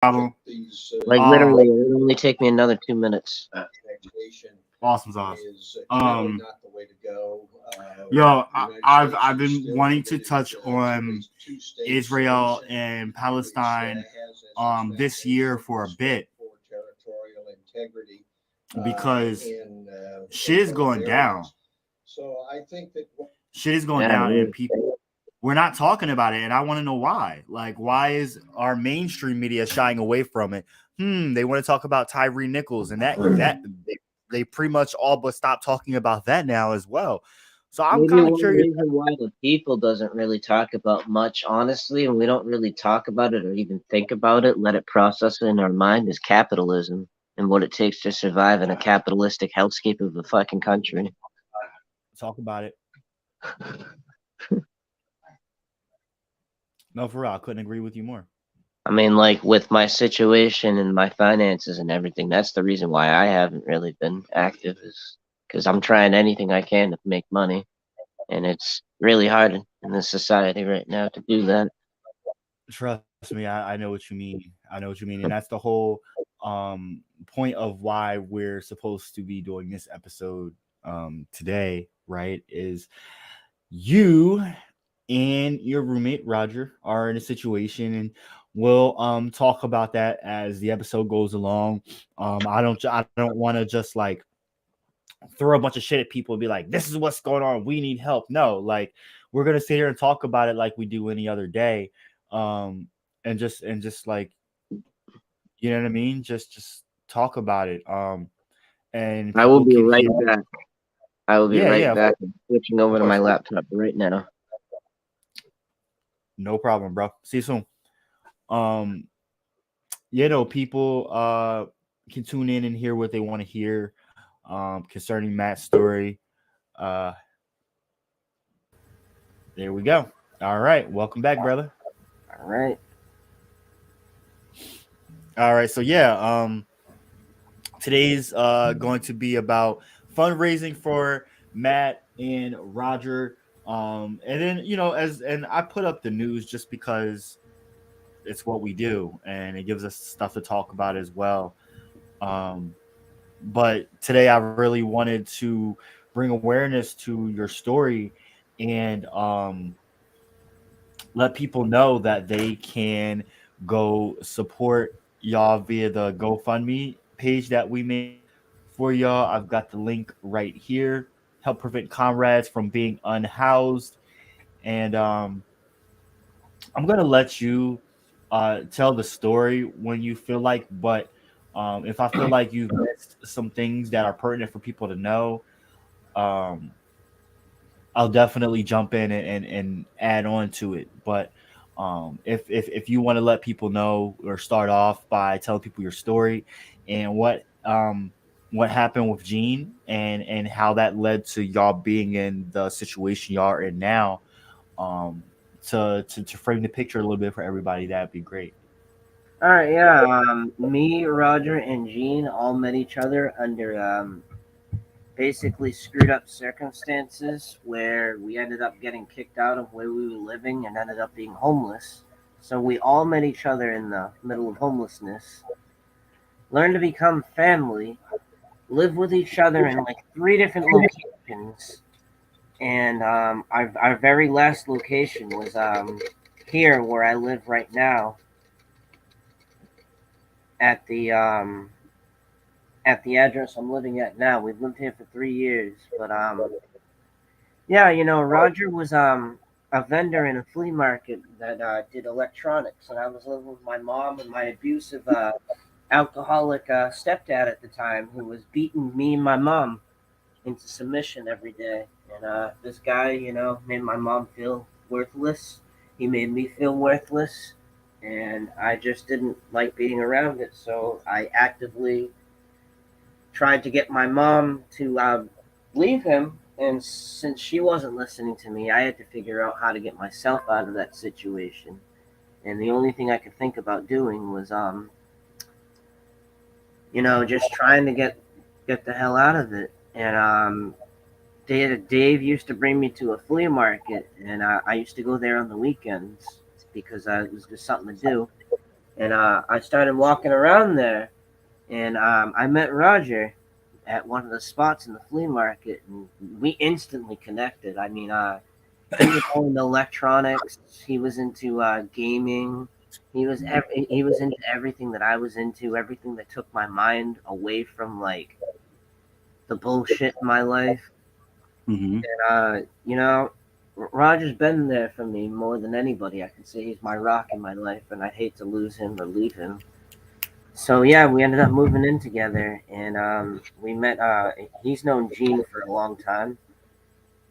problem. Like literally, it would only take me another 2 minutes. Awesome sauce. Yo, I've been wanting to touch on Israel and Palestine this year for a bit because shit is going down. Shit is going Yeah, down, and people we're not talking about it, and I want to know why. Like, why is our mainstream media shying away from it? They want to talk about Tyree Nichols, and they pretty much all but stop talking about that now as well. So I'm maybe kind of one curious. reason why the people doesn't really talk about much, honestly, and we don't really talk about it or even think about it, let it process it in our mind, is capitalism and what it takes to survive in a capitalistic hellscape of a fucking country. Talk about it. No, for real, I couldn't agree with you more. I mean, like with my situation and my finances and everything, that's the reason why I haven't really been active, is because I'm trying anything I can to make money, and it's really hard in this society right now to do that. Trust me, I know what you mean. I know what you mean, and that's the whole point of why we're supposed to be doing this episode today, right? Is you and your roommate Roger are in a situation, and we'll talk about that as the episode goes along. I don't want to just like throw a bunch of shit at people and be like, this is what's going on, we need help. No, like we're gonna sit here and talk about it like we do any other day. And just like, you know what I mean, just talk about it. And I will people be can right hear. back. I will be Yeah, right yeah, back. I'm switching of over to my course. laptop right now. No problem, bro. See you soon. um people can tune in and hear what they want to hear concerning Matt's story. uh there we go. All right, welcome back, brother. All right. All right, so today's going to be about fundraising for Matt and Roger. And then, as and I put up the news just because it's what we do and it gives us stuff to talk about as well. Um, but today I really wanted to bring awareness to your story and let people know that they can go support y'all via the GoFundMe page that we made for y'all. I've got the link right here. Help prevent comrades from being unhoused. And I'm gonna let you tell the story when you feel like, but if I feel like you've missed some things that are pertinent for people to know, um, I'll definitely jump in and add on to it. But if you want to let people know or start off by telling people your story and what happened with Gene and how that led to y'all being in the situation y'all are in now, um, to frame the picture a little bit for everybody, that'd be great. All right. Yeah. Me, Roger, and Gene all met each other under basically screwed up circumstances where we ended up getting kicked out of where we were living and ended up being homeless. So we all met each other in the middle of homelessness, learned to become family, live with each other in like three different locations. And our very last location was here where I live right now at the address I'm living at now. We've lived here for 3 years, but yeah, Roger was a vendor in a flea market that did electronics, and I was living with my mom and my abusive alcoholic stepdad at the time, who was beating me and my mom into submission every day. And this guy, made my mom feel worthless. He made me feel worthless, and I just didn't like being around it. So I actively tried to get my mom to leave him. And since she wasn't listening to me, I had to figure out how to get myself out of that situation. And the only thing I could think about doing was, just trying to get the hell out of it. And Dave used to bring me to a flea market, and I used to go there on the weekends because it was just something to do. And I started walking around there, and I met Roger at one of the spots in the flea market, and we instantly connected. I mean, he was all into electronics. He was into gaming. He was into everything that I was into. Everything that took my mind away from like the bullshit in my life. Mm-hmm. You know, Roger's been there for me more than anybody. I can say he's my rock in my life, and I'd hate to lose him or leave him. So yeah, we ended up moving in together, and we met. He's known Gene for a long time,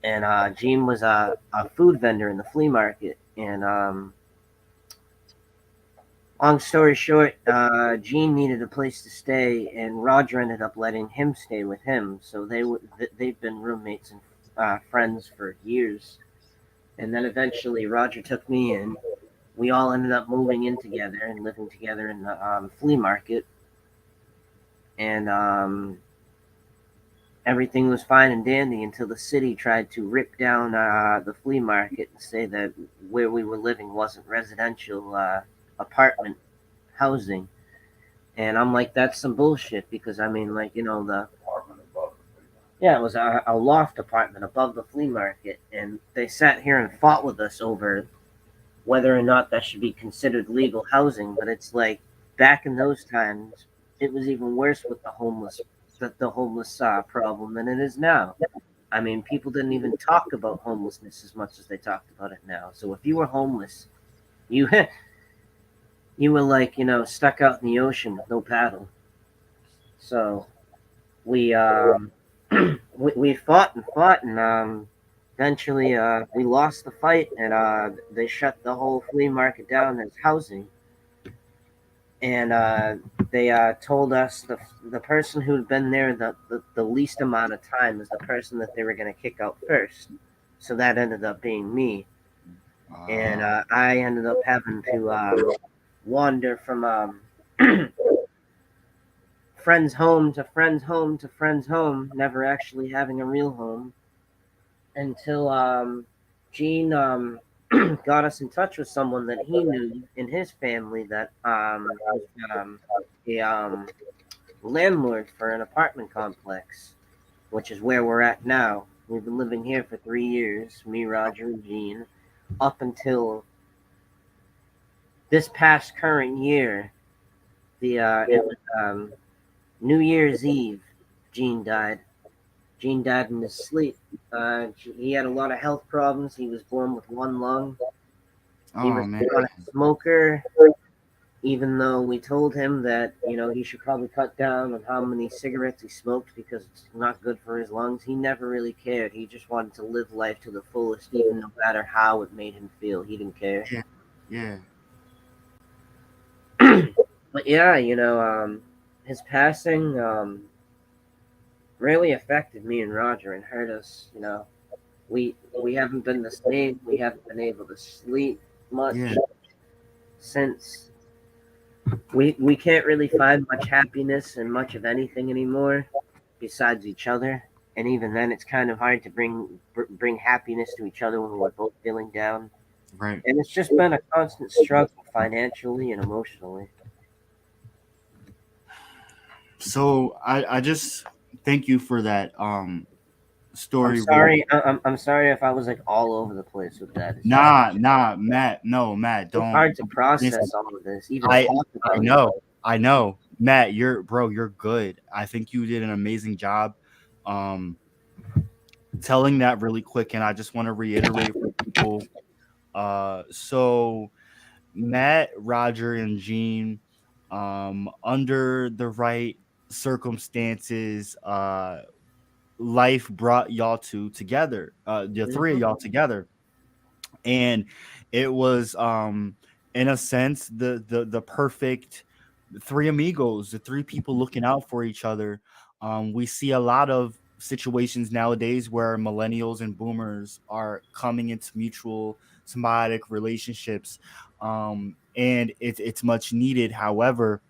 and Gene was a food vendor in the flea market. And long story short, Gene needed a place to stay, and Roger ended up letting him stay with him. So they've been roommates and friends for years. And then eventually Roger took me in. We all ended up moving in together and living together in the flea market. And everything was fine and dandy until the city tried to rip down the flea market and say that where we were living wasn't residential apartment housing. And I'm like, that's some bullshit because I mean, like, you know, the yeah, it was a loft apartment above the flea market, and they sat here and fought with us over whether or not that should be considered legal housing. But it's like back in those times, it was even worse with the homeless problem than it is now. I mean, people didn't even talk about homelessness as much as they talked about it now. So if you were homeless, you you were like stuck out in the ocean with no paddle. So we we fought and fought, and eventually we lost the fight, and they shut the whole flea market down as housing. And they told us the person who'd been there the least amount of time is the person that they were going to kick out first. So that ended up being me, and I ended up having to wander from friend's home to friend's home to friend's home, never actually having a real home until Gene got us in touch with someone that he knew in his family that was a landlord for an apartment complex, which is where we're at now. We've been living here for 3 years, me, Roger, and Gene, up until this past current year. It was New Year's Eve. Gene died. Gene died in his sleep. He had a lot of health problems. He was born with one lung. He was Oh a man. chronic smoker. Even though we told him that he should probably cut down on how many cigarettes he smoked because it's not good for his lungs, he never really cared. He just wanted to live life to the fullest, even no matter how it made him feel. He didn't care. Yeah. Yeah. But yeah, his passing really affected me and Roger and hurt us. We haven't been the same. We haven't been able to sleep much Yeah. since. We can't really find much happiness in much of anything anymore besides each other. And even then, it's kind of hard to bring happiness to each other when we're both feeling down. Right. And it's just been a constant struggle financially and emotionally. So I just thank you for that I'm story. Really. sorry. I'm sorry if I was like all over the place with that. It's just Nah, Matt. No, Matt. so Don't. hard to Listen, process all of this, even I talk I about it. know. I know. Matt, you're bro. You're good. I think you did an amazing job. Um, telling that really quick, and I just want to reiterate for people. So Matt, Roger, and Gene, under the right circumstances, life brought y'all two together, the three of Hmm. y'all together, and it was, in a sense, the perfect three amigos, the three people looking out for each other. We see a lot of situations nowadays where millennials and boomers are coming into mutual symbiotic relationships, and it's much needed. However,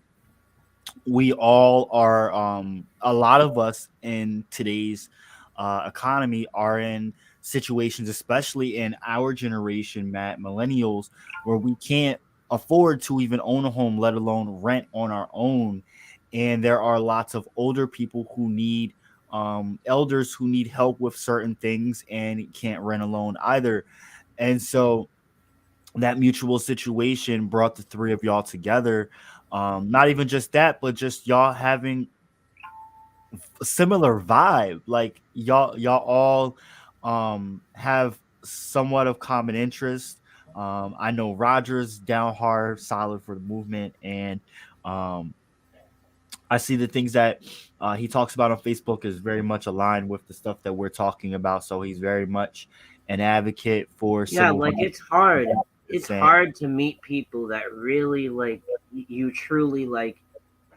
we all are, a lot of us in today's economy are in situations, especially in our generation, Matt, millennials, where we can't. afford to even own a home, let alone rent on our own. And there are lots of older people who need elders who need help with certain things and can't rent alone either. And so that mutual situation brought the three of y'all together. Not even just that, but just y'all having a similar vibe. Like y'all all have somewhat of common interest. I know Roger's down hard, solid for the movement, and um, I see the things that he talks about on Facebook is very much aligned with the stuff that we're talking about. So he's very much an advocate for Yeah, civil like rights. it's hard. It's Saying hard to meet people that really like you truly like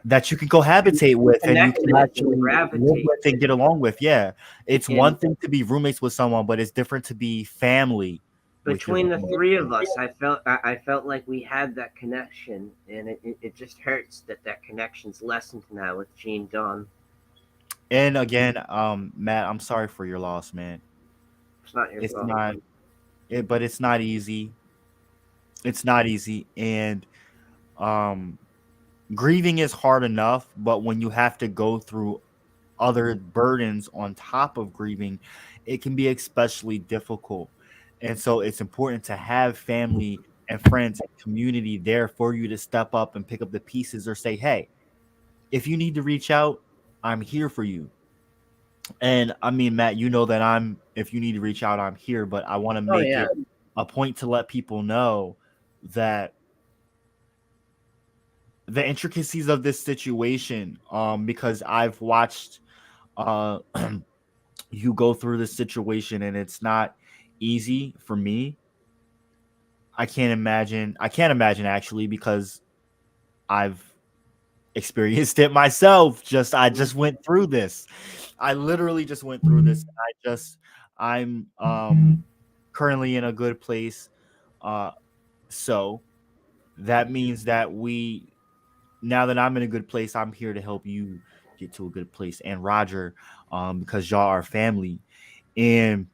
that you can cohabitate with and you connect can with and actually live gravitate with and with. get along with. Yeah. It's And one thing to be roommates with someone, but it's different to be family with your between the roommate. three of us, I felt like we had that connection, and it just hurts that that connection's lessened now with Gene Dunn. And again, Matt, I'm sorry for your loss, man. It's not your It's fault. not but it's not easy. It's not easy. And um grieving is hard enough, but when you have to go through other burdens on top of grieving, it can be especially difficult. And so it's important to have family and friends and community there for you to step up and pick up the pieces or say, hey, if you need to reach out, I'm here for you. And I mean, Matt, you know that if you need to reach out, I'm here, but I want to Oh make yeah, it a point to let people know that the intricacies of this situation, because I've watched uh you go through this situation and it's not easy for me. I can't imagine actually because I've experienced it myself. I just went through this. I literally just went through this. I'm currently in a good place. Uh so that means that we now that I'm in a good place, I'm here to help you get to a good place. And Roger, because y'all are family. And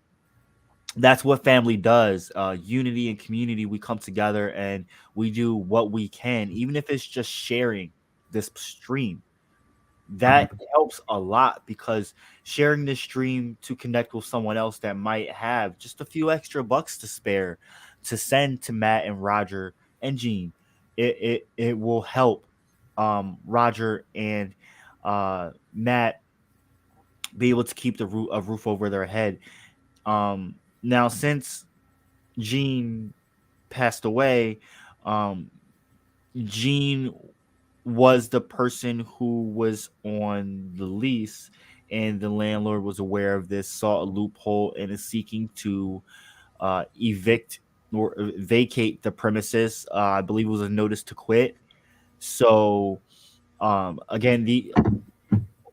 that's what family does. Unity and community. We come together and we do what we can, even if it's just sharing this stream. That helps a lot because sharing this stream to connect with someone else that might have just a few extra bucks to spare to send to Matt and Roger and Gene, it will help Roger and Matt be able to keep a roof over their head. Now since Gene passed away, um, Gene was the person who was on the lease, and the landlord was aware of this, saw a loophole, and is seeking to evict or vacate the premises. I believe it was a notice to quit. So, again,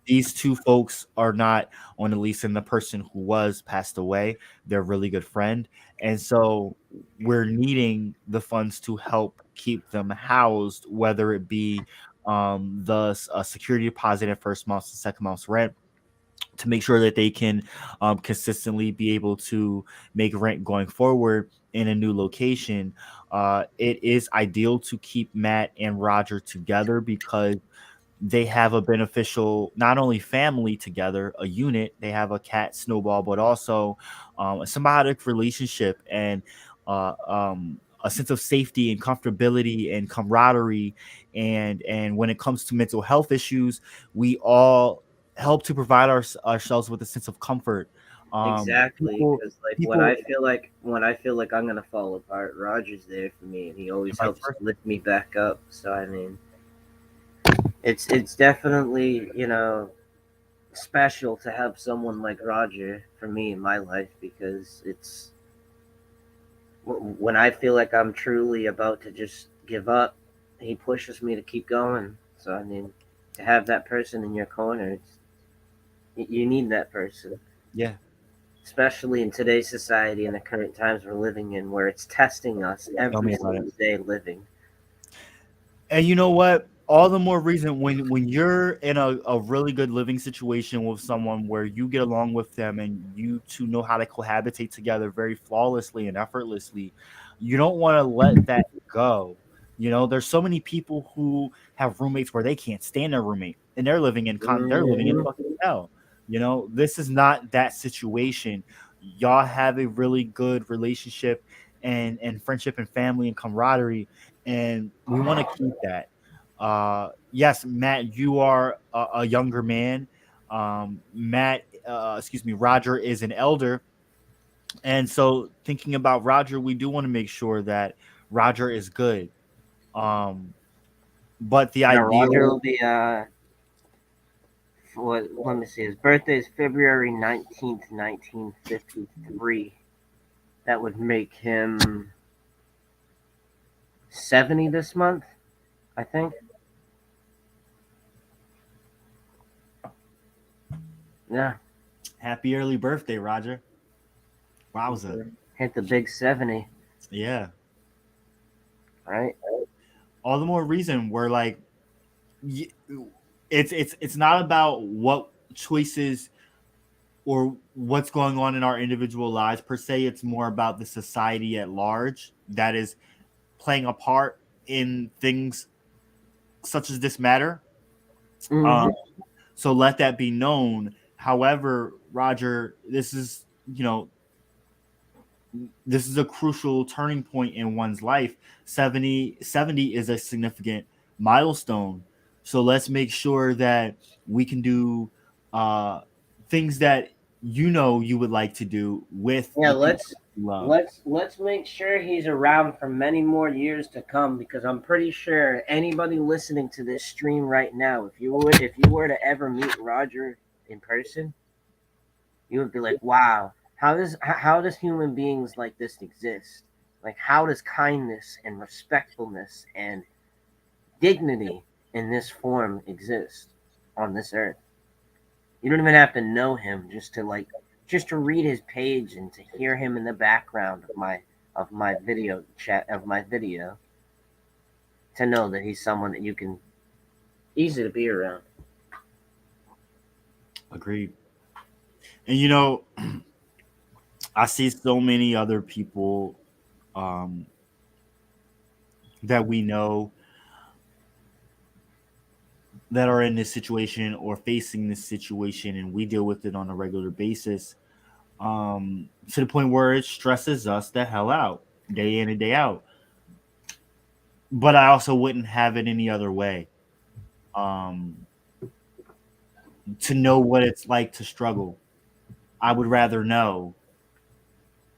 these two folks are not on the lease, and the person who was passed away, they're a really good friend. And so we're needing the funds to help keep them housed, whether it be the security deposit at first month's and second month's rent, to make sure that they can consistently be able to make rent going forward in a new location. It is ideal to keep Matt and Roger together because they have a beneficial not only family together, a unit, they have a cat snowball, but also a symbiotic relationship and a sense of safety and comfortability and camaraderie. And when it comes to mental health issues, we all help to provide ourselves with a sense of comfort. exactly. People, Because like people, when I feel like I'm gonna fall apart, Roger's there for me, and he and always vice helps versa. lift me back up. So I mean, it's definitely special to have someone like Roger for me in my life because it's when I feel like I'm truly about to just give up, he pushes me to keep going. So I mean, to have that person in your corner, you need that person, Yeah, especially in today's society and the current times we're living in, where it's testing us tell every me about it. single day living. And you know what? All the more reason when you're in a really good living situation with someone where you get along with them and you two know how to cohabitate together very flawlessly and effortlessly, you don't want to let that go There's so many people who have roommates where they can't stand their roommate and they're living in Hmm. fucking hell. This is not that situation. Y'all have a really good relationship and friendship and family and camaraderie, and we want to keep that. Yes, Matt, you are a younger man. Excuse me, Roger is an elder, and so thinking about Roger, we do want to make sure that Roger is good. Um, but the Now Roger ideal, will be let me see. His birthday is February 19th, 1953. That would make him 70 this month, I think. Yeah. happy early birthday, Roger. Wowza. Hit the big 70, Yeah. right? All the more reason we're like, y- it's not about what choices or what's going on in our individual lives per se. It's more about the society at large that is playing a part in things such as this matter. Um, Hmm. so let that be known. However, Roger, this is a crucial turning point in one's life. 70 is a significant milestone. So let's make sure that we can do uh, things that you would like to do with Yeah, the people let's you love. let's make sure he's around for many more years to come, because I'm pretty sure anybody listening to this stream right now, if you were to ever meet Roger in person, you would be like, wow, how does human beings like this exist? Like, how does kindness and respectfulness and dignity in this form exist on this earth? You don't even have to know him just to read his page and to hear him in the background of my video chat of my video, to know that he's someone that you can easy to be around. Agreed. And I see so many other people um, that we know that are in this situation or facing this situation, and we deal with it on a regular basis, to the point where it stresses us the hell out day in and day out. But I also wouldn't have it any other way. Um, to know what it's like to struggle, I would rather know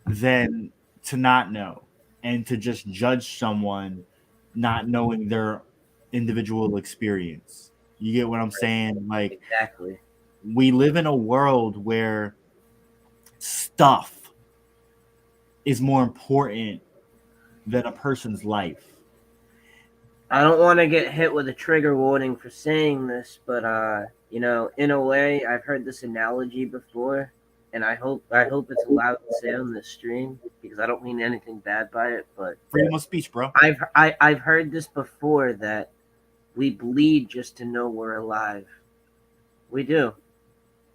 than to not know and to just judge someone not knowing their individual experience. You get what I'm saying? Like, Exactly. we live in a world where stuff is more important than a person's life. I don't want to get hit with a trigger warning for saying this, but in a way, I've heard this analogy before, and I hope it's allowed to say on this stream, because I don't mean anything bad by it, but Freedom of speech, bro. I've heard this before, that we bleed just to know we're alive. We do.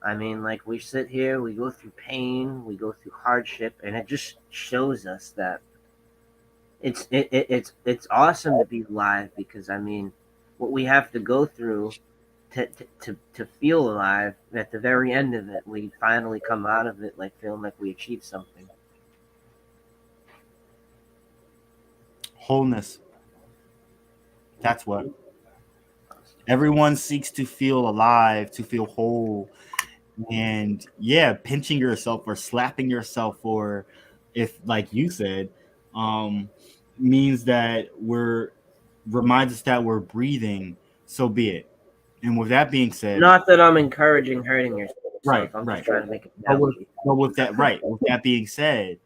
I mean, like, we sit here, we go through pain, we go through hardship, and it just shows us that it's awesome to be alive, because I mean, what we have to go through to feel alive, at the very end of it, we finally come out of it like feeling like we achieved something. Wholeness. That's what everyone seeks, to feel alive, to feel whole. And yeah, pinching yourself or slapping yourself, or if, like you said, um, means that we're reminds us that we're breathing, so be it. And with that being said, Not that I'm encouraging hurting yourself. right, I'm just right. trying to make an But with analogy. but with that right, with that being said,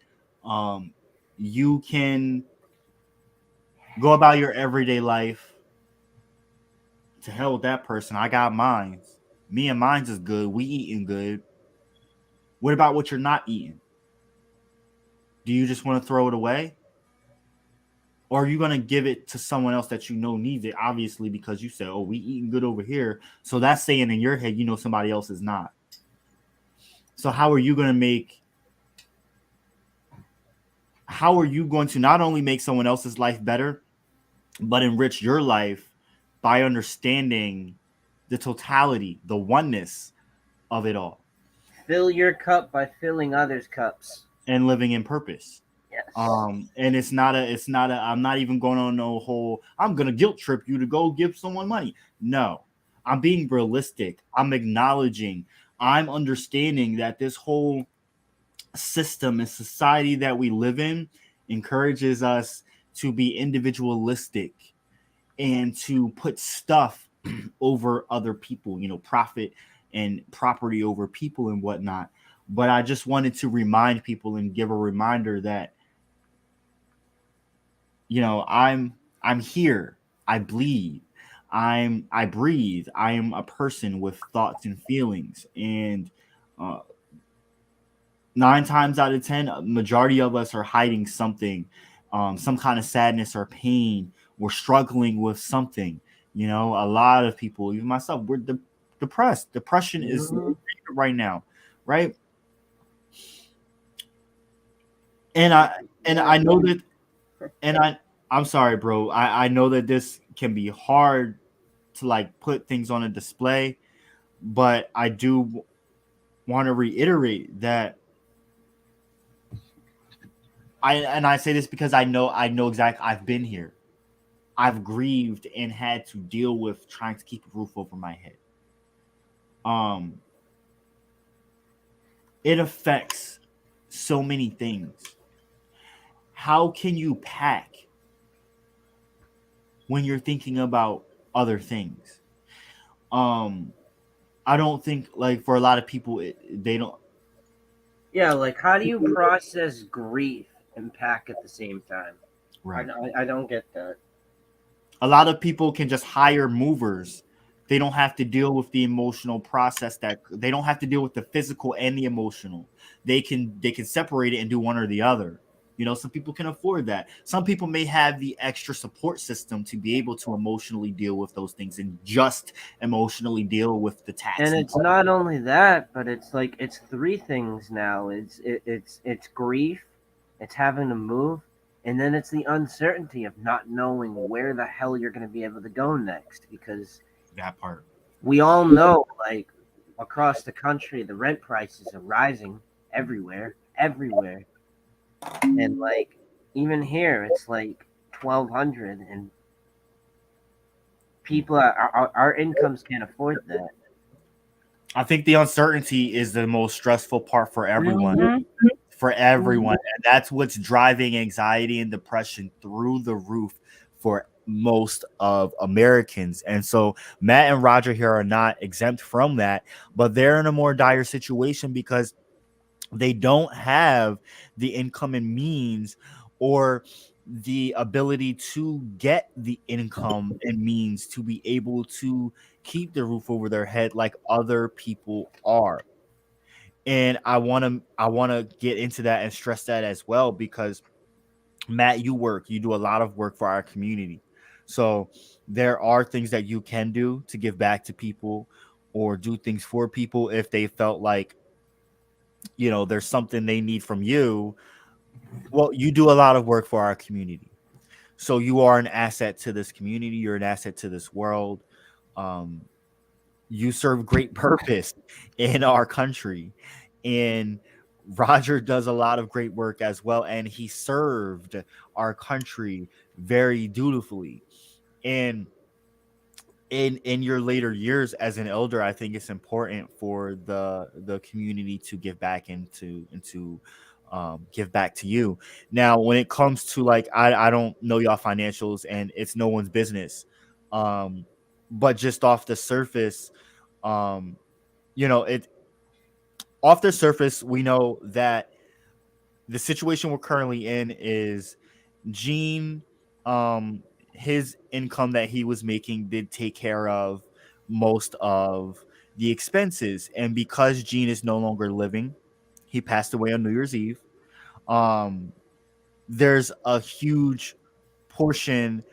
you can go about your everyday life. To hell with that person. I got mines. Me and mines is good. We eating good. What about what you're not eating? Do you just want to throw it away? Or are you gonna give it to someone else that you know needs it? Obviously, because you said, "Oh, we eating good over here," so that's saying in your head, somebody else is not. So how are you going to not only make someone else's life better, but enrich your life by understanding the totality, the oneness of it all, Fill your cup by filling others' cups. and living in purpose. Yes. And it's not a I'm not even going on no whole I'm gonna guilt trip you to go give someone money. No. I'm being realistic. I'm acknowledging, I'm understanding that this whole system and society that we live in encourages us to be individualistic and to put stuff over other people, profit and property over people and whatnot. But I just wanted to remind people and give a reminder that, I'm here. I bleed. I breathe. I am a person with thoughts and feelings. And uh, 9 times out of 10, a majority of us are hiding something, some kind of sadness or pain. We're struggling with something. A lot of people, even myself, we're depressed. Depression is Hmm. right now, right? And I know that, and I'm sorry, bro. I know that this can be hard to like put things on a display, but I do want to reiterate that I say this because I know exactly, I've been here. I've grieved and had to deal with trying to keep a roof over my head. Um, it affects so many things. How can you pack when you're thinking about other things? Um, I don't think, like, for a lot of people, they don't. Yeah, like how do you process grief and pack at the same time? I, Right. I, I don't get that. A lot of people can just hire movers. They don't have to deal with the emotional process, that they don't have to deal with the physical and the emotional. They can separate it and do one or the other. Some people can afford that. Some people may have the extra support system to be able to emotionally deal with those things and just emotionally deal with the And taxing. it's not only that, but it's like it's three things now. It's grief, it's having to move, and then it's the uncertainty of not knowing where the hell you're going to be able to go next. Because That part. we all know, like across the country, the rent prices are rising everywhere, everywhere, and like even here, it's like 1,200, and Hmm. people, our incomes can't afford that. I think the uncertainty is the most stressful part for everyone. Hmm. For everyone. And that's what's driving anxiety and depression through the roof for most of Americans. And so Matt and Roger here are not exempt from that, but they're in a more dire situation because they don't have the income and means, or the ability to get the income and means to be able to keep the roof over their head like other people are. And I want to get into that and stress that as well, because Matt, you do a lot of work for our community. So there are things that you can do to give back to people or do things for people if they felt like, there's something they need from you. Well, you do a lot of work for our community. So you are an asset to this community, you're an asset to this world. Um, you serve great purpose in our country. And Roger does a lot of great work as well. And he served our country very dutifully. And in your later years as an elder, I think it's important for the community to give back and to give back to you. Now, when it comes to, like, I don't know y'all financials, and it's no one's business. Um, but just off the surface, um, it off the surface, we know that the situation we're currently in is Gene, um, his income that he was making did take care of most of the expenses. And because Gene is no longer living, he passed away on New Year's Eve. Um, there's a huge portion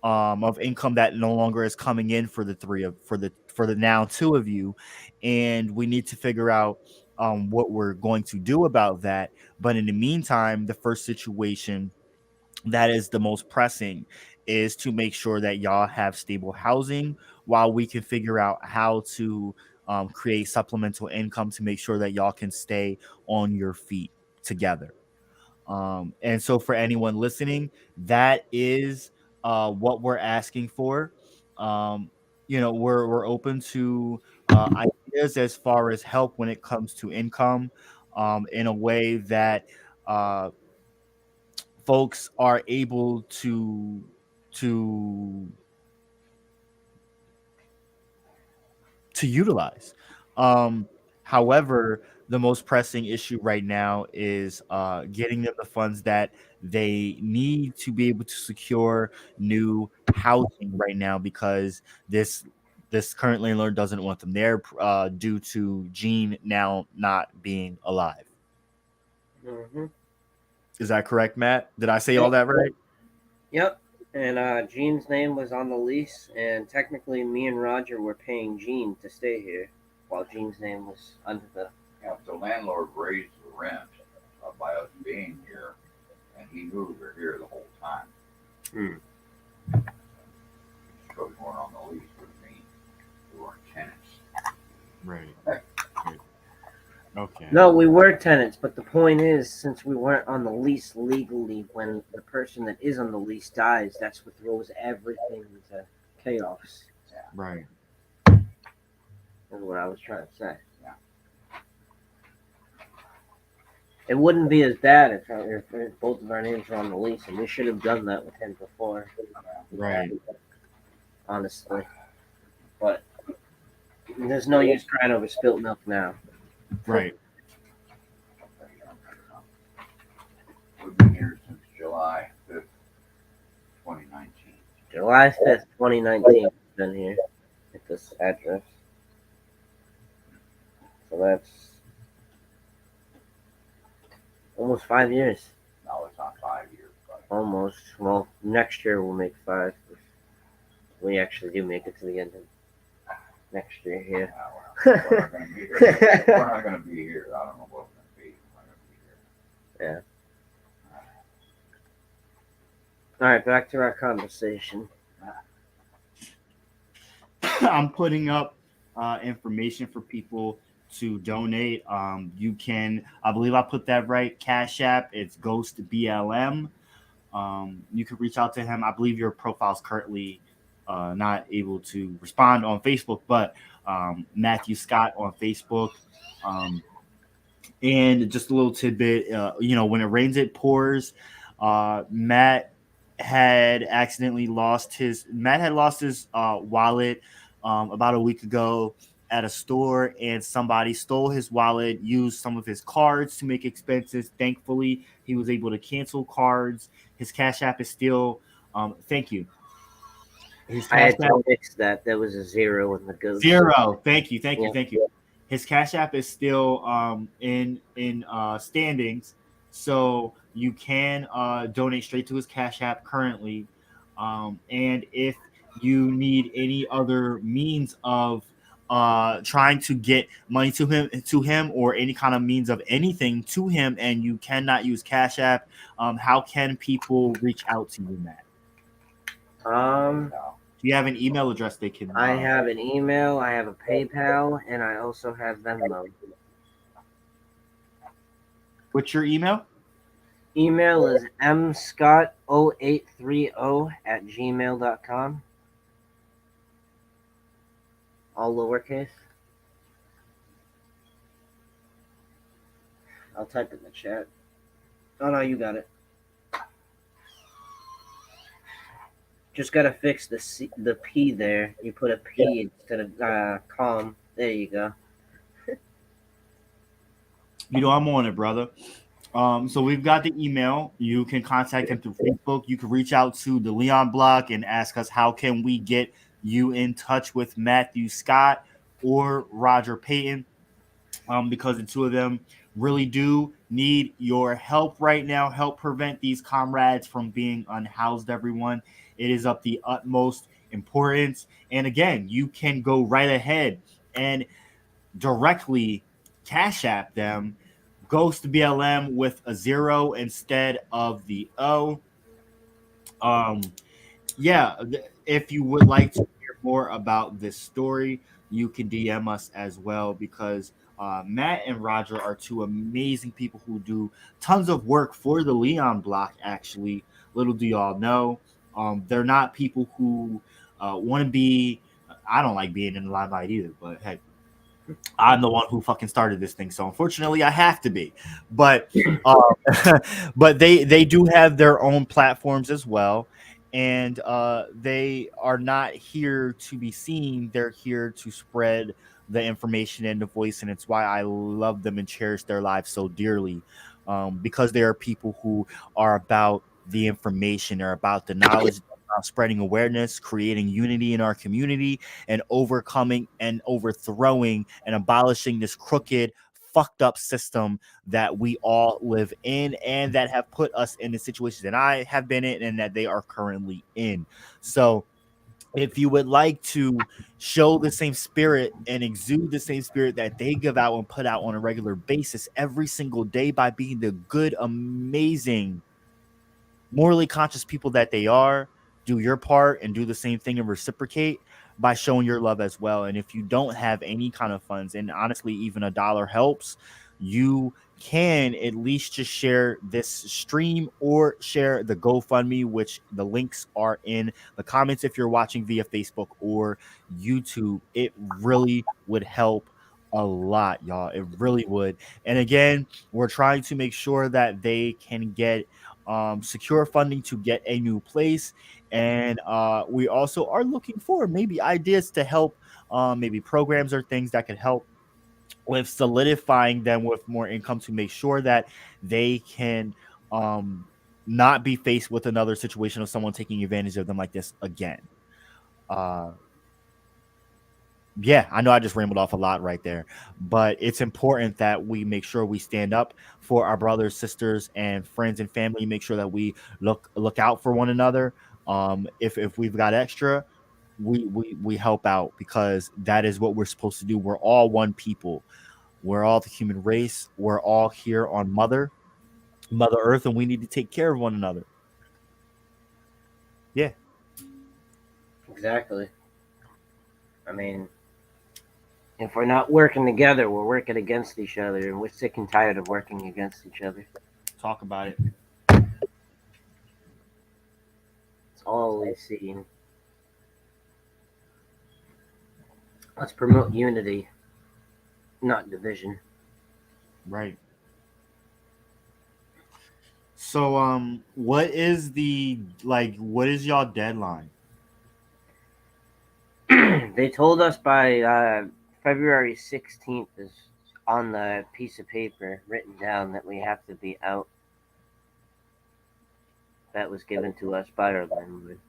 of income that no longer is coming in for the three of for the now two of you, and we need to figure out what we're going to do about that. But in the meantime, the first situation that is the most pressing is to make sure that y'all have stable housing while we can figure out how to create supplemental income to make sure that y'all can stay on your feet together. And so, for anyone listening, that is what we're asking for. Um, we're open to ideas as far as help when it comes to income, in a way that uh, folks are able to to utilize. Um, However, the most pressing issue right now is getting them the funds that they need to be able to secure new housing right now, because this current landlord doesn't want them there due to Gene now not being alive. Hmm. Is that correct, Matt? Did I say all Yep. that right? Yep. And Gene's name was on the lease, and technically, me and Roger were paying Gene to stay here, while Gene's name was under the. Yeah, the landlord raised the rent by us being here, and he knew we were here the whole time. Hmm. So we weren't on the lease with me. We weren't tenants. Right. Right. Okay. No, we were tenants, but the point is, since we weren't on the lease legally, when the person that is on the lease dies, that's what throws everything into chaos. Right. Is what I was trying to say. Yeah. It wouldn't be as bad if both of our names were on the lease, and we should have done that with him before. Right. Honestly, but there's no use crying over spilt milk now. Right. We've been here since July 5th, 2019. July 5th, 2019, we've been here at this address. So that's almost 5 years. No, it's not 5 years, but Almost. Well, next year we'll make 5. If we actually do make it to the end of next year here. we're not going to be here. We're not going to be here. I don't know what we're going to be. We're not going to be here. Yeah. All right, back to our conversation. I'm putting up information for people to donate. You can, I believe I put that right, Cash App. It's Ghost BLM. You can reach out to him. I believe your profile is currently not able to respond on Facebook, but Matthew Scott on Facebook. Um, and just a little tidbit, when it rains, it pours. Matt had lost his wallet about a week ago at a store, and somebody stole his wallet, used some of his cards to make expenses. Thankfully, he was able to cancel cards. His Cash App is still, thank you. His I Cash had App to fix that. There was a 0 in the ghost. Zero. Thank you. Thank you. Yeah. Thank you. His Cash App is still in standings, so you can donate straight to his Cash App currently. And if you need any other means of trying to get money to him, or any kind of means of anything to him, and you cannot use Cash App, how can people reach out to you, Matt? Um, Do you have an email address they can? I have an email, I have a PayPal, and I also have Venmo. What's your email? Email is mscott0830@gmail.com. All lowercase. I'll type it in the chat. Oh no, you got it. Just gotta fix the P there. You put a P instead of com. There you go. I'm on it, brother. So we've got the email. You can contact him through Facebook. You can reach out to the Leon Block and ask us how can we get you in touch with Matthew Scott or Roger Payton, because the two of them really do need your help right now. Help prevent these comrades from being unhoused, everyone. It is of the utmost importance. And again, you can go right ahead and directly Cash App them, Ghost BLM with a 0 instead of the O. Yeah, if you would like to hear more about this story, you can DM us as well because Matt and Roger are two amazing people who do tons of work for the Leon block. Actually, little do y'all know, they're not people who want to be. I don't like being in the limelight either, but hey, I'm the one who fucking started this thing, so unfortunately, I have to be. But, uh, but they do have their own platforms as well, and they are not here to be seen. They're here to spread the information and the voice, and it's why I love them and cherish their lives so dearly, because they are people who are about the information, they're about the knowledge. About spreading awareness, creating unity in our community, and overcoming and overthrowing and abolishing this crooked, fucked up system that we all live in and that have put us in the situations that I have been in and that they are currently in. So, if you would like to show the same spirit and exude the same spirit that they give out and put out on a regular basis every single day by being the good, amazing, morally conscious people that they are, do your part and do the same thing and reciprocate by showing your love as well. And if you don't have any kind of funds, and honestly, even a dollar helps, you can at least just share this stream or share the GoFundMe, which the links are in the comments if you're watching via Facebook or YouTube. It really would help a lot, y'all. It really would. And again, we're trying to make sure that they can get secure funding to get a new place. And we also are looking for maybe ideas to help, maybe programs or things that could help with solidifying them with more income to make sure that they can um, not be faced with another situation of someone taking advantage of them like this again. Uh, yeah, I know I just rambled off a lot right there, but it's important that we make sure we stand up for our brothers, sisters, and friends and family. Make sure that we look out for one another. If we've got extra, we help out because that is what we're supposed to do. We're all one people. We're all the human race. We're all here on Mother Earth, and we need to take care of one another. Yeah, Exactly. I mean, if we're not working together, we're working against each other, and we're sick and tired of working against each other. talk about it. It's all we've seen. Let's promote unity, not division. Right. So, what is what is y'all deadline? They told us by February 16th is on the piece of paper written down that we have to be out. That was given to us by our landlord.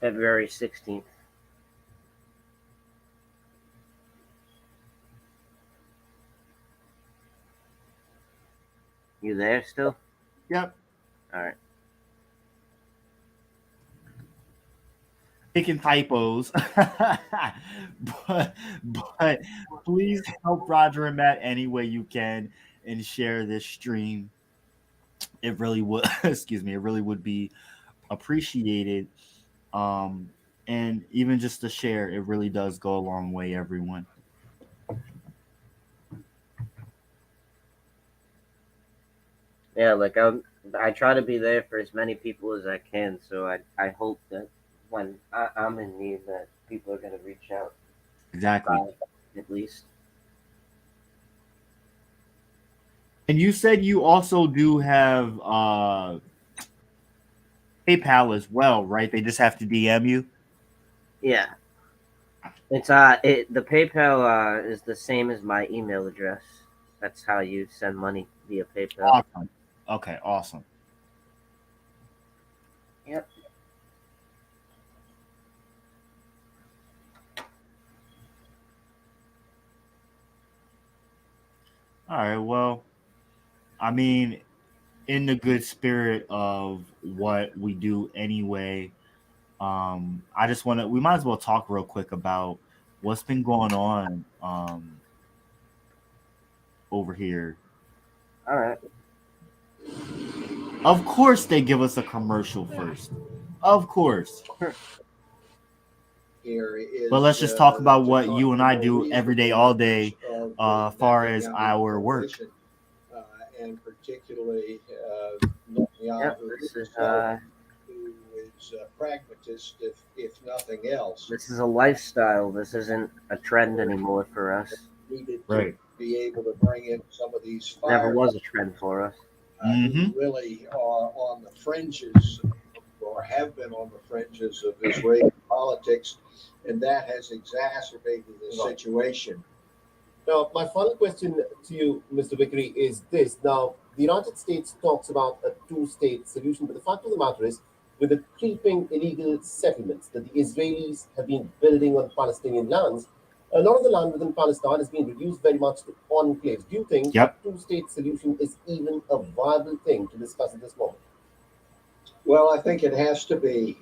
February 16th. You there still? Yep. All right. Picking typos. but please help Roger and Matt any way you can and share this stream. It really would excuse me, it really would be appreciated. Um and even just to share, it really does go a long way, everyone. Yeah, I try to be there for as many people as I can. So I hope that when I'm in need, that people are gonna reach out. Exactly. Try, at least. And you said you also do have PayPal as well, right? They just have to DM you. Yeah. The PayPal is the same as my email address. That's how you send money via PayPal. Awesome. Okay, awesome. Yep. All right. Well, I mean, in the good spirit of what we do anyway, I just want to. We might as well talk real quick about what's been going on over here. All right. Of course, they give us a commercial first. Of course. here But is let's just talk about to what talk you to and the I more do every day, reasonable all members day, of far as Netanyahu our work. coalition, and particularly Yep, Netanyahu this is himself, who is a pragmatist, if nothing else, this is a lifestyle. This isn't a trend anymore for us. needed to Right. be able to bring in some of these Never was a firemen trend for us. Mm-hmm. who really are on the fringes or have been on the fringes of Israeli politics, and that has exacerbated the situation. Now, my final question to you, Mr. Vickery, is this. Now, the United States talks about a two-state solution, but the fact of the matter is, with the creeping illegal settlements that the Israelis have been building on Palestinian lands, a lot of the land within Palestine has been reduced very much to enclaves. Do you think a Yep. two-state solution is even a viable thing to discuss at this moment? Well, I think it has to be.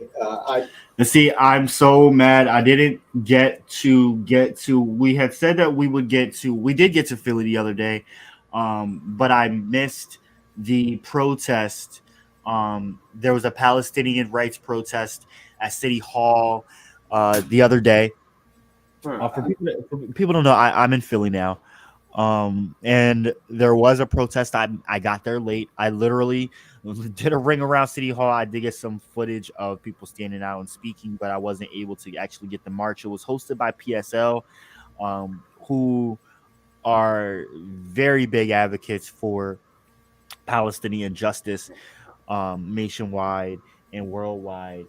And see, I'm so mad I didn't get to. We had said that we would get to. We did get to Philly the other day, but I missed the protest. There was a Palestinian rights protest at City Hall the other day. Hmm. For people don't know, I'm in Philly now. And there was a protest. I got there late. I literally did a ring around City Hall. I did get some footage of people standing out and speaking, but I wasn't able to actually get the march. It was hosted by PSL, who are very big advocates for Palestinian justice nationwide and worldwide.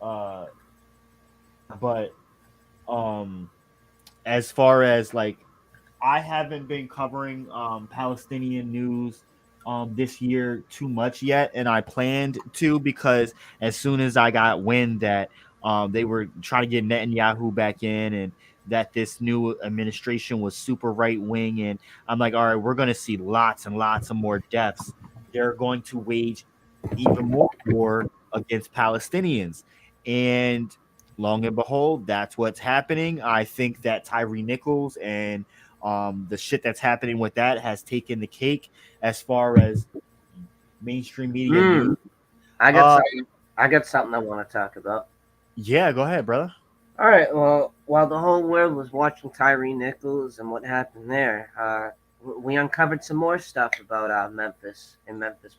Uh, but as far as like I haven't been covering Palestinian news this year too much yet, and I planned to because as soon as I got wind that they were trying to get Netanyahu back in and that this new administration was super right wing, and I'm like, all right, we're going to see lots and lots of more deaths. They're going to wage even more war against Palestinians, and long and behold, that's what's happening. I think that Tyree Nichols and the shit that's happening with that has taken the cake as far as mainstream media Hmm. news. I got Uh, something. I got something I want to talk about. yeah, go ahead, brother. All right. Well, while the whole world was watching Tyree Nichols and what happened there, we uncovered some more stuff about Memphis and Memphis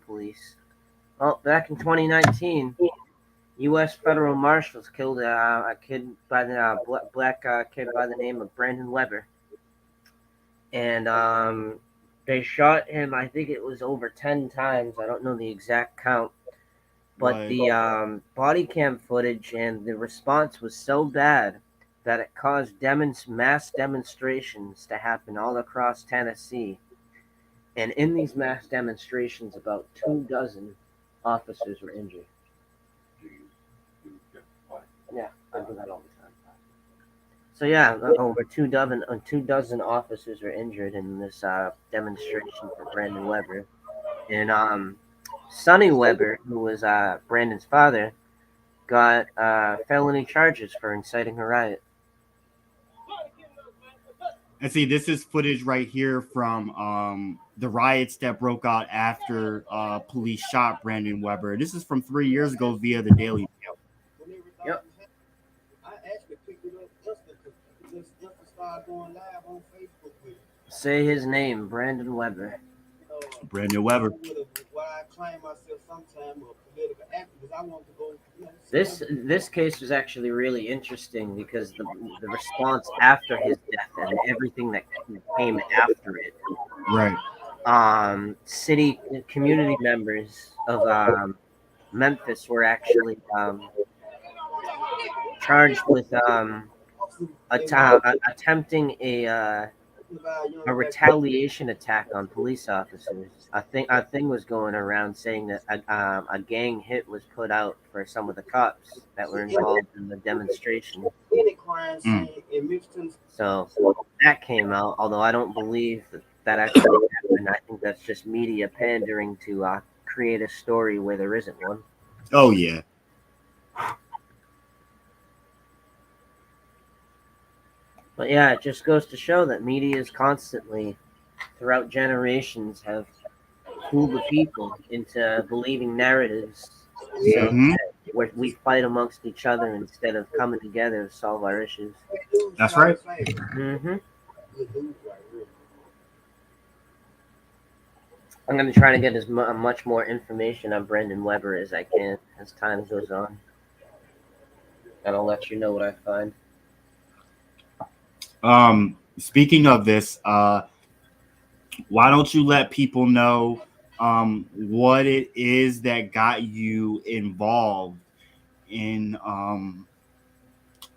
police. Well, back in 2019, U.S. federal marshals killed a kid by the black kid by the name of Brandon Weber, and they shot him. I think it was over 10 times. I don't know the exact count, but What? the body cam footage and the response was so bad that it caused mass demonstrations to happen all across Tennessee. And in these mass demonstrations, about 2 dozen officers were injured. Do you do get what? Yeah, I do that all the time. So yeah, over 2 dozen officers were injured in this demonstration for Brandon Weber. And Sonny Weber, who was Brandon's father, got felony charges for inciting a riot. And see, this is footage right here from the riots that broke out after police shot Brandon Weber. This is from 3 years ago via the Daily Mail. Yep. I actually picked it up just to start going live on Facebook with it. Say his name, Brandon Weber. Brandon Weber. Why I claim myself sometime a political activist, I want to go. This case was actually really interesting because the response after his death and everything that came after it. Right. City community members of Memphis were actually charged with attempting a retaliation attack on police officers. A thing was going around saying that a gang hit was put out for some of the cops that were involved in the demonstration. Any crime scene in Michigan. So that came out, although I don't believe that actually happened. I think that's just media pandering to create a story where there isn't one. Oh yeah. But yeah, it just goes to show that media is constantly, throughout generations, have fool the people into believing narratives so Hmm. where we fight amongst each other instead of coming together to solve our issues. That's right. Hmm. Good dude, right here. I'm going to try to get much more information on Brendan Weber as I can as time goes on, and I'll let you know what I find. Speaking of this, why don't you let people know what it is that got you involved in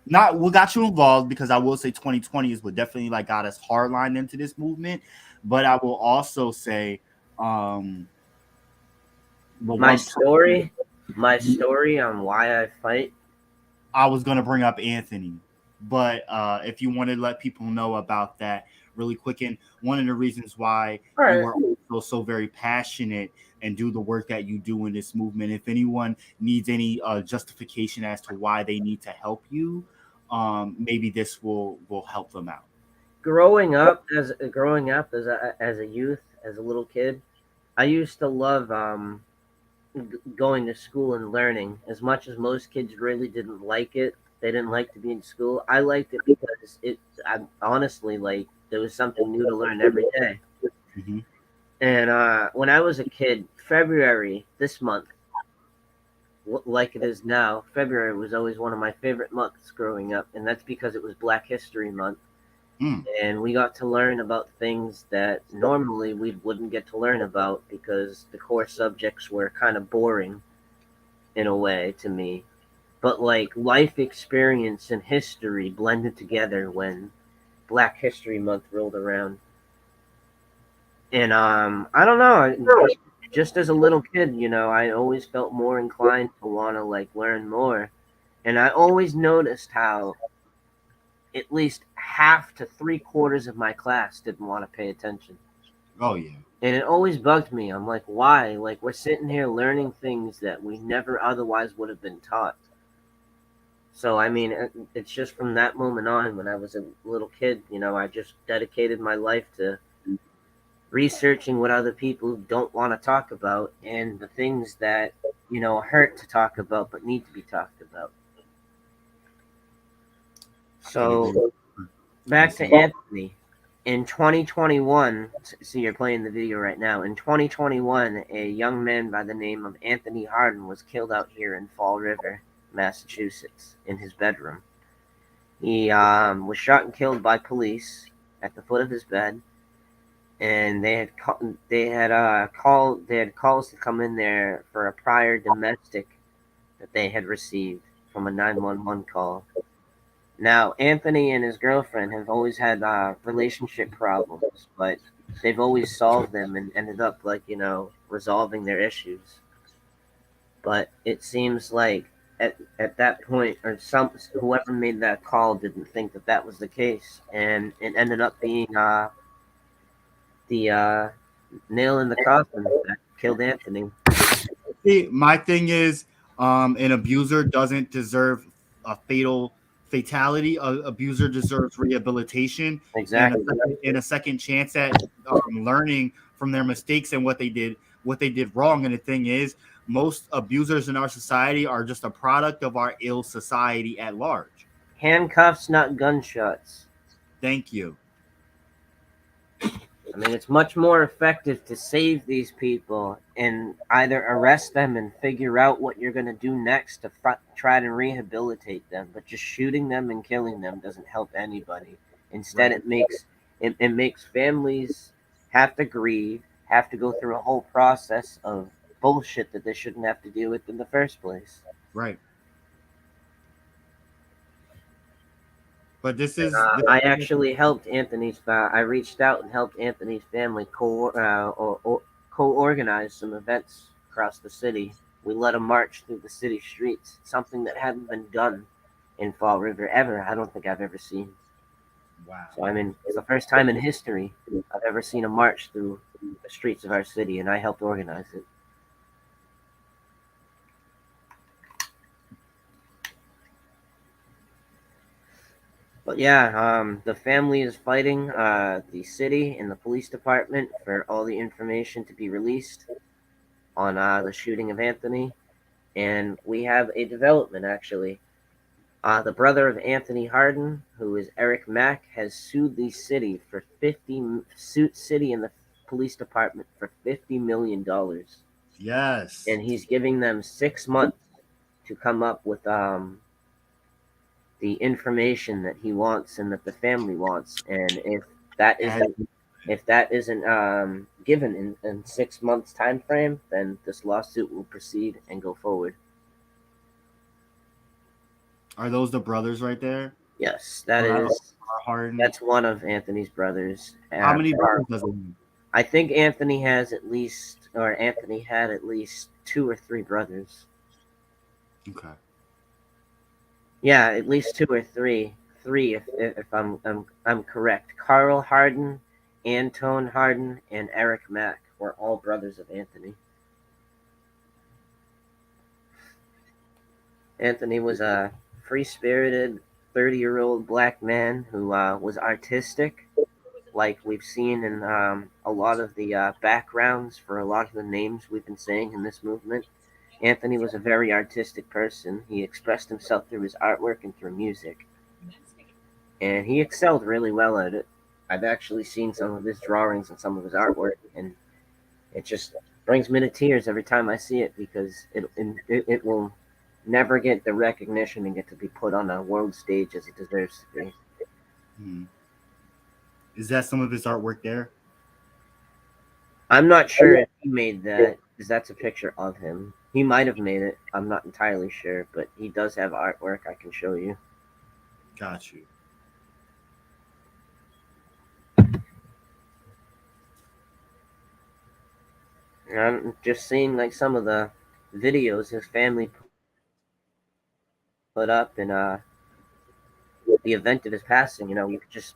not what got you involved, because I will say 2020 is what definitely like got us hardlined into this movement, but I will also say um the My one person story, my story on why I fight. I was gonna bring up Anthony, but if you want to let people know about that really quick, and one of the reasons why All you right. are also so very passionate and do the work that you do in this movement. If anyone needs any justification as to why they need to help you, maybe this will help them out. Growing up as a youth, as a little kid, I used to love going to school and learning. As much as most kids really didn't like it, they didn't like to be in school. I liked it because I honestly like there was something new to learn every day. Hmm. And when I was a kid, February this month, like it is now, February was always one of my favorite months growing up, and that's because it was Black History Month, Mm, and we got to learn about things that normally we wouldn't get to learn about because the core subjects were kind of boring in a way to me. But like life experience and history blended together when Black History Month rolled around. And I don't know, just as a little kid, I always felt more inclined to want to like learn more. And I always noticed how at least half to three-quarters of my class didn't want to pay attention. oh yeah. And it always bugged me. I'm like, why? Like, we're sitting here learning things that we never otherwise would have been taught. So, I mean, it's just from that moment on when I was a little kid, I just dedicated my life to researching what other people don't want to talk about and the things that, hurt to talk about but need to be talked about. Couldn't agree. So, back to Listen. Anthony. In 2021, so you're playing the video right now. In 2021, a young man by the name of Anthony Harden was killed out here in Fall River, Massachusetts, in his bedroom. He was shot and killed by police at the foot of his bed, and they had calls to come in there for a prior domestic that they had received from a 911 call. Now, Anthony and his girlfriend have always had relationship problems, but they've always solved them and ended up like resolving their issues. But it seems like at that point, or some whoever made that call didn't think that that was the case, and it ended up being the nail in the coffin that killed Anthony. See, my thing is, an abuser doesn't deserve a fatality. A abuser deserves rehabilitation and Exactly. a second chance at learning from their mistakes and what they did wrong. And the thing is, most abusers in our society are just a product of our ill society at large. Handcuffs, not gunshots. Thank you. I mean, it's much more effective to save these people and either arrest them and figure out what you're going to do next to try to rehabilitate them. But just shooting them and killing them doesn't help anybody. Instead, Right. it makes families have to grieve, have to go through a whole process of bullshit that they shouldn't have to deal with in the first place. Right. But I actually helped Anthony's. I reached out and helped Anthony's family co-organize some events across the city. We let them march through the city streets, something that hadn't been done in Fall River ever. I don't think I've ever seen. wow. So I mean, it's the first time in history I've ever seen a march through the streets of our city, and I helped organize it. But yeah, the family is fighting the city and the police department for all the information to be released on the shooting of Anthony. And we have a development actually. The brother of Anthony Harden, who is Eric Mack, has sued the city for suit city and the police department for $50 million, Yes. and he's giving them 6 months to come up with the information that he wants and that the family wants. And that And isn't if that isn't given in 6 months time frame, then this lawsuit will proceed and go forward. are those the brothers right there? Yes, that Or is Harden? that's one of Anthony's brothers. How many brothers does it mean? I think Anthony has at least, or Anthony had at least 2 or 3 brothers. Okay. Yeah, at least 2 or 3. 3, if I'm correct. Carl Harden, Antone Harden, and Eric Mack were all brothers of Anthony. Anthony was a free-spirited 30-year-old black man who was artistic, like we've seen in a lot of the backgrounds for a lot of the names we've been saying in this movement. Anthony was a very artistic person. He expressed himself through his artwork and through music, and he excelled really well at it. I've actually seen some of his drawings and some of his artwork, and it just brings me to tears every time I see it because it will never get the recognition and get to be put on a world stage as it deserves to be. Hmm. Is that some of his artwork there? I'm not sure if he made that because that's a picture of him. He might have made it. I'm not entirely sure, but he does have artwork I can show you. Got you. And I'm just seeing like some of the videos his family put up in the event of his passing. You could just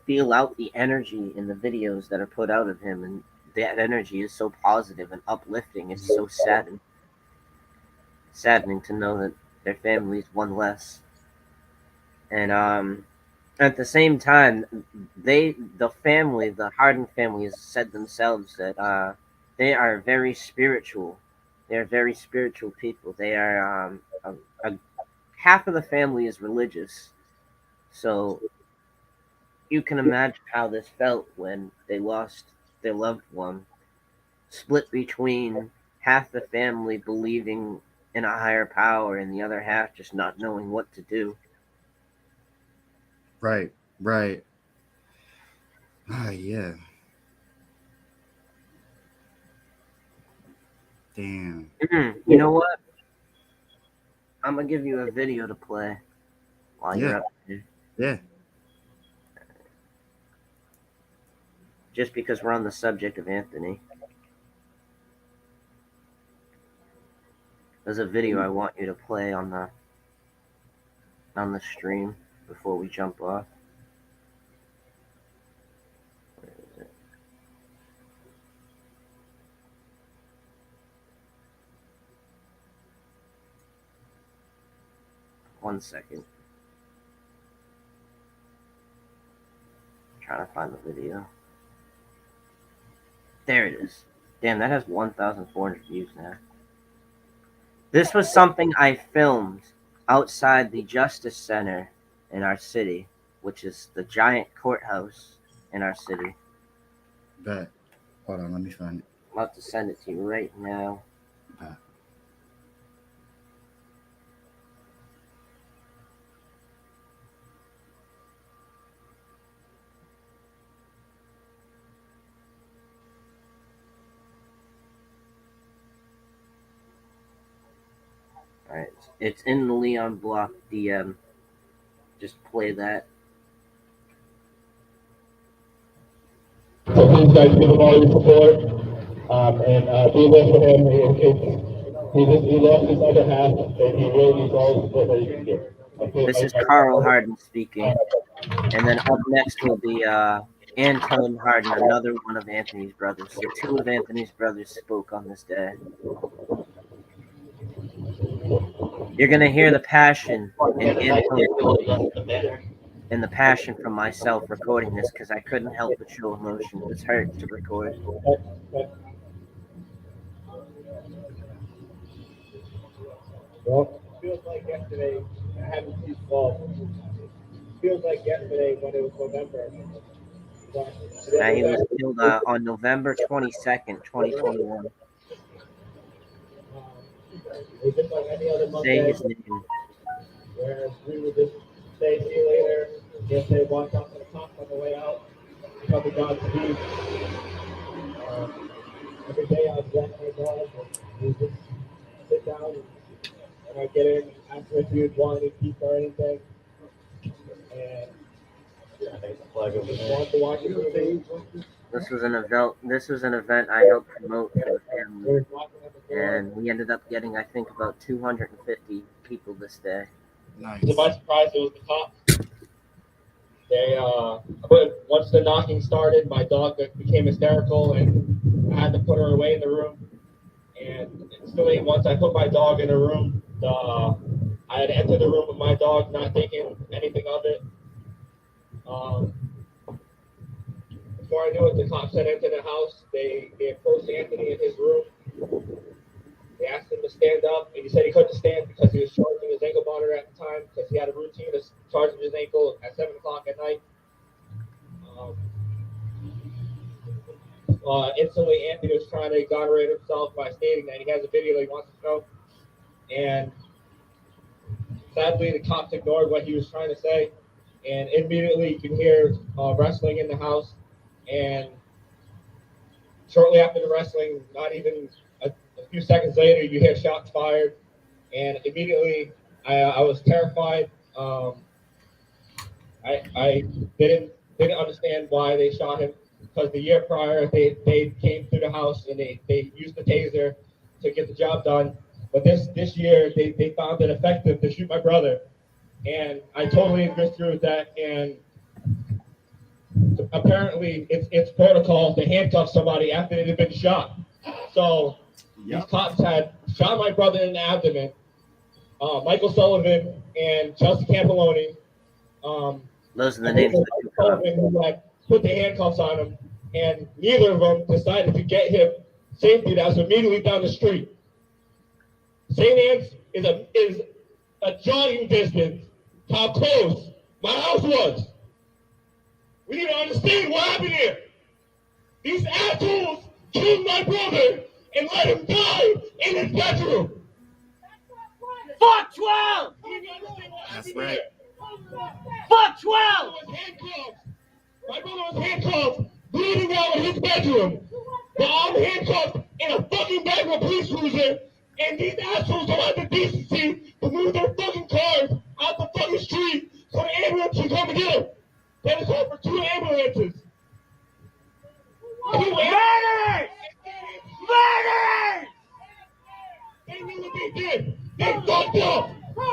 feel out the energy in the videos that are put out of him, and that energy is so positive and uplifting. It's so saddening to know that their family is one less. And at the same time, the Harden family, has said themselves that they are very spiritual. They're very spiritual people. They are a, half of the family is religious, so you can imagine how this felt when they lost their loved one, split between half the family believing in a higher power and the other half just not knowing what to do. Right. Right. Yeah. Damn. You know what? I'm gonna give you a video to play while you're Yeah. up there, Yeah. just because we're on the subject of Anthony. There's a video I want you to play on the stream before we jump off. Where is it? One second. I'm trying to find the video. There it is. Damn, that has 1,400 views now. This was something I filmed outside the Justice Center in our city, which is the giant courthouse in our city. Bet. Hold on, let me find it. I'm about to send it to you right now. Bet. Alright, it's in the Leon Block DM. Just play that. So please guys give him all your support, and be there for him. He lost his other half, and he really needs all the support that he can get. This is Carl Harden speaking. And then up next will be Antone Harden, another one of Anthony's brothers. So 2 of Anthony's brothers spoke on this day. You're going to hear the passion in Antone's voice and the passion from myself recording this because I couldn't help but show emotion. It was hurt to record. Well, feels like yesterday. I haven't seen fall. Feels like yesterday when it was November. Now, he was killed on November 22nd, 2021. It was just like any other Say Monday his name. where we would just say see you later, just say watch out for the cops on the way out, cover God's peace. Every day I would walk my dog and we just sit down and I'd get in, ask him if he would want any pizza or anything. And just want to watch a movie. This was an event I helped promote for the family, and we ended up getting, I think, about 250 people this day. Nice. To my surprise, it was the cops. But once the knocking started, my dog became hysterical, and I had to put her away in the room. And instantly, once I put my dog in a room, I had entered the room with my dog, not thinking anything of it. Before I knew it, the cops had entered the house. They approached Anthony in his room. They asked him to stand up, and he said he couldn't stand because he was charging his ankle monitor at the time because he had a routine of charging his ankle at 7 o'clock at night. Instantly, Anthony was trying to exonerate himself by stating that he has a video that he wants to show. And sadly, the cops ignored what he was trying to say. And immediately, you can hear wrestling in the house. And shortly after the wrestling, not even a few seconds later, you hear shots fired. And immediately, I was terrified. I didn't understand why they shot him because the year prior they came through the house and they used the taser to get the job done. But this year they found it effective to shoot my brother, and I totally disagree with that. And apparently it's protocol to handcuff somebody after they've been shot. So these cops had shot my brother in the abdomen. Michael Sullivan and Chelsea Campoloni. Those are the names of the two cops. Who had put the handcuffs on him, and neither of them decided to get him safety that was immediately down the street. St. Anne's is a jogging distance how close my house was. We need to understand what happened here. These assholes killed my brother and let him die in his bedroom. Fuck 12! That's right. Fuck 12! My brother was handcuffed, bleeding out in his bedroom. But I'm handcuffed in a fucking bag of a police cruiser, and these assholes don't have the decency to move their fucking cars out the fucking street so the ambulance can come and get them. They had to call for 2 ambulances. Murderers! Murderers! They knew what they did. They fucked up.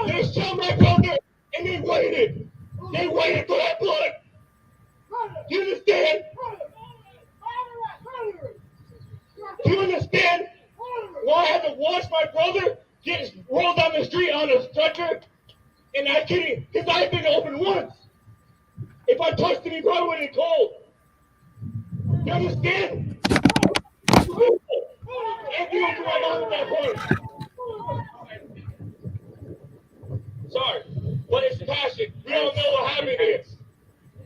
They shot my brother, and they waited. They waited for that blood. You understand? Do you understand why I had to watch my brother get rolled down the street on a stretcher? And not kidding, his eyes didn't open once. If I touched him, he probably would have cold. You understand? And you don't do my mom at that point. Sorry, but it's passion. We don't know what happened here.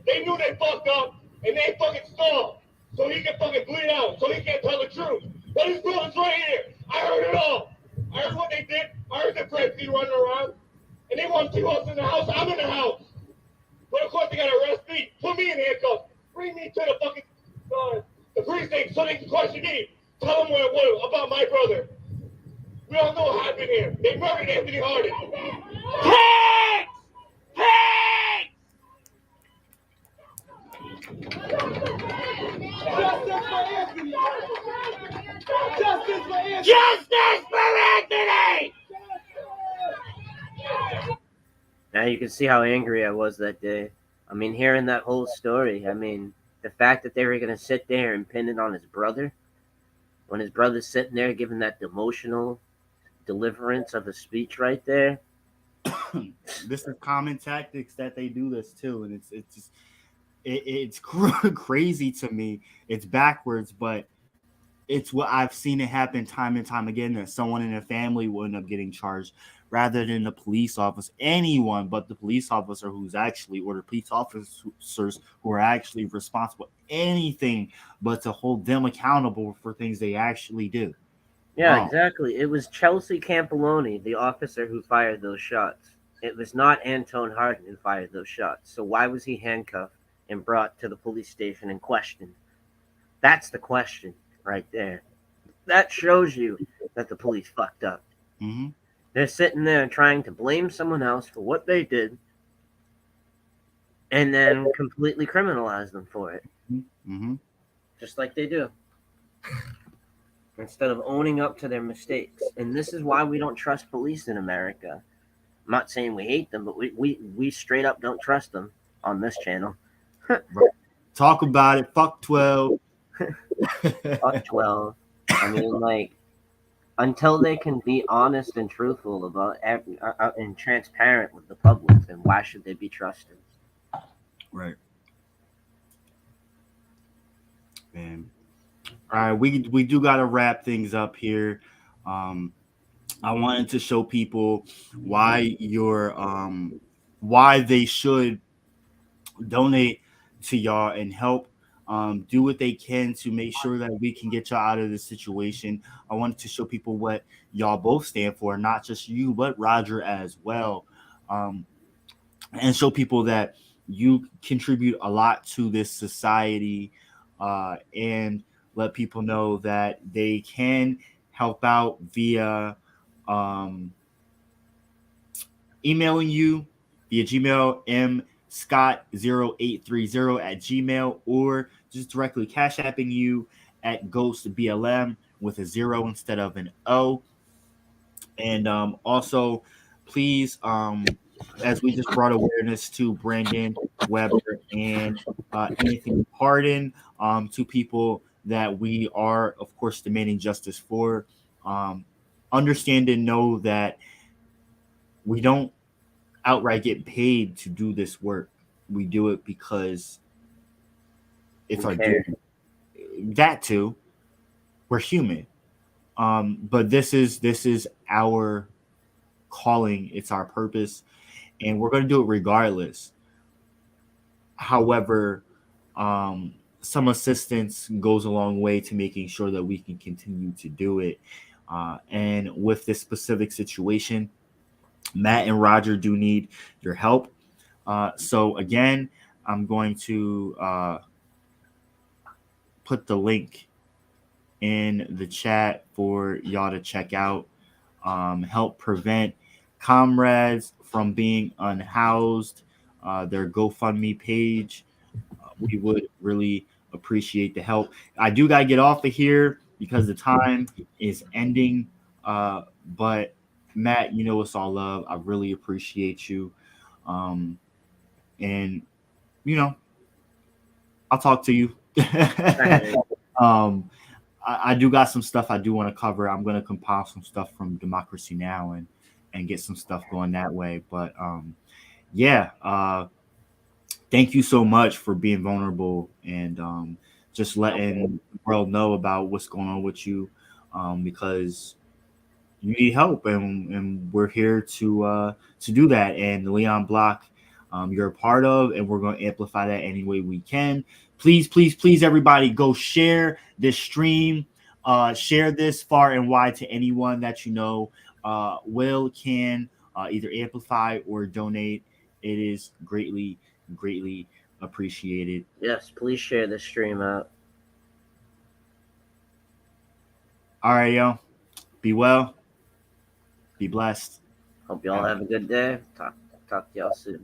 They knew they fucked up, and they fucking stalled. So he can fucking bleed out, so he can't tell the truth. But his brother's right here. I heard it all. I heard what they did. I heard the pregnancy running around. And they want to keep us in the house. I'm in the house. But of course they gotta arrest me. Put me in handcuffs. Bring me to the fucking the precinct so they can question me. Tell them what about my brother. We don't know what happened here. They murdered Anthony Harding. Pigs! Pigs! Justice for Anthony! Now you can see how angry I was that day. I mean, hearing that whole story, I mean, the fact that they were going to sit there and pin it on his brother, when his brother's sitting there giving that emotional deliverance of a speech right there, This is common tactics that they do this too, and it's just it's crazy to me. It's backwards, but it's what I've seen it happen time and time again. That someone in a family will end up getting charged rather than the police officer, anyone but the police officer who's actually, or the police officers who are actually responsible. Anything but to hold them accountable for things they actually do. Yeah, Wrong. exactly. It was Chelsea Campoloni, the officer who fired those shots. It was not Antone Harden who fired those shots. So why was he handcuffed and brought to the police station and questioned? That's the question right there. That shows you that the police fucked up. Mm-hmm. They're sitting there trying to blame someone else for what they did and then completely criminalize them for it, Mm-hmm. just like they do, instead of owning up to their mistakes. And this is why we don't trust police in America. I'm not saying we hate them, but we straight up don't trust them on this channel. Talk about it. Fuck 12. Fuck 12. I mean, like, until they can be honest and truthful about and transparent with the public, then why should they be trusted? Right. Man. All right, we do got to wrap things up here. I wanted to show people why they should donate to y'all and help do what they can to make sure that we can get y'all out of this situation. I wanted to show people what y'all both stand for, not just you, but Roger as well, and show people that you contribute a lot to this society, and let people know that they can help out via emailing you via Gmail, mscott0830 @gmail, or just directly cash apping you at ghostblm with a 0 instead of an O. And also, please, as we just brought awareness to Brandon Weber and Anthony Pardon, two people that we are, of course, demanding justice for. Understand and know that we don't outright get paid to do this work. We do it because it's We our care. duty. That too, we're human. But this is our calling. It's our purpose, and we're going to do it regardless. However, some assistance goes a long way to making sure that we can continue to do it. And with this specific situation, Matt and Roger do need your help. So again, I'm going to put the link in the chat for y'all to check out. Help prevent comrades from being unhoused. Their GoFundMe page. We would really appreciate the help. I do gotta get off of here because the time is ending. But Matt, you know it's all love. I really appreciate you. And you know, I'll talk to you. um, I do got some stuff I do want to cover. I'm going to compile some stuff from Democracy Now and get some stuff going that way. But yeah, thank you so much for being vulnerable and just letting the world know about what's going on with you, because you need help, and we're here to do that. And the Leon Block, you're a part of, and we're going to amplify that any way we can. Please, please, please, everybody, go share this stream. Share this far and wide to anyone that you know can either amplify or donate. It is greatly, greatly appreciated. Yes, please share this stream out. All right, yo. Be well. Be blessed. Hope y'all have a good day. Talk to y'all soon.